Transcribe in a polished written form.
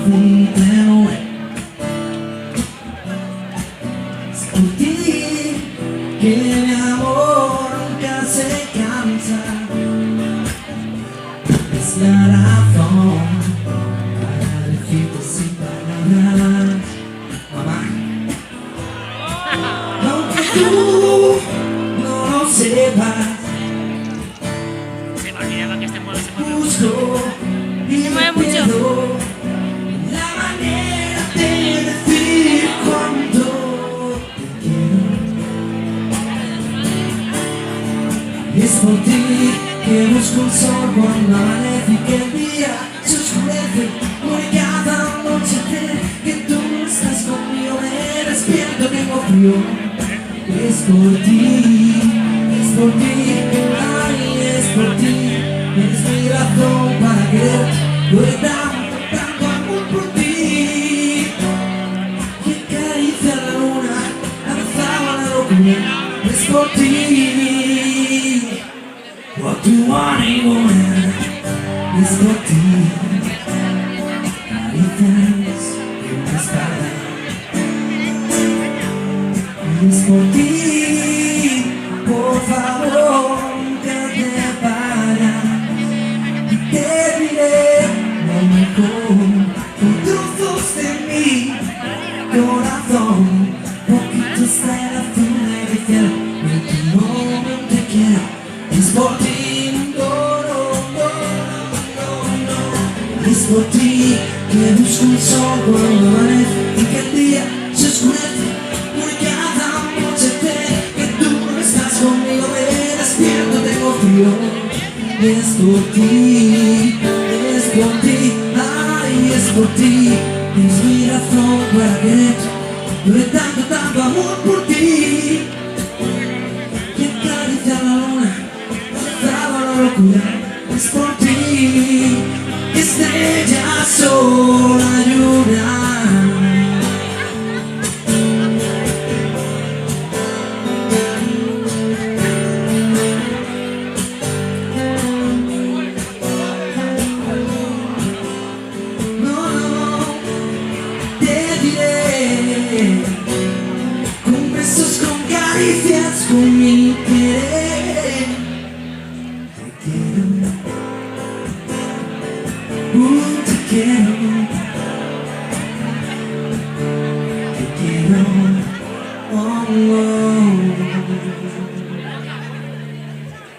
vida. Es por ti que mi amor nunca se cansa. Es la razón para decirte sin palabras, mamá. Aunque tú no lo sepas, Se me olvidaba que este modo se mueve. busco y me mueve mucho. pierdo la manera de decir cuánto te quiero. Es por ti que busco el sol cuando amanece y que el día se oscurece. Por cada noche que tú no estás conmigo me despierto, tengo frío. Es por ti, ay, es por ti. Es mi razón para querer. Doy tanto amor por ti. Que acaricia la luna, abrazaba la locura. Es por ti. What do you want anymore? Es por ti. Caricias de una espada. Es por ti, por favor, nunca te vayas. Y te diré lo mejor, con trozos de mi corazón. Poquitos de la zona del cielo, y tu nombre te quiero. Es por ti, no. Es por ti que busco un sol cuando amanece y que el día se oscurece. Por cada noche que tú no estás conmigo me despierto, tengo frío. Es por ti, ay, es por ti. Es mi razón para querer. Doy tanto amor por ti. Que acaricia la luna, abrazaba la locura. Es por ti, estrella, sol, ayuda. Con besos, con caricias, con mi querer. Te quiero, te quiero.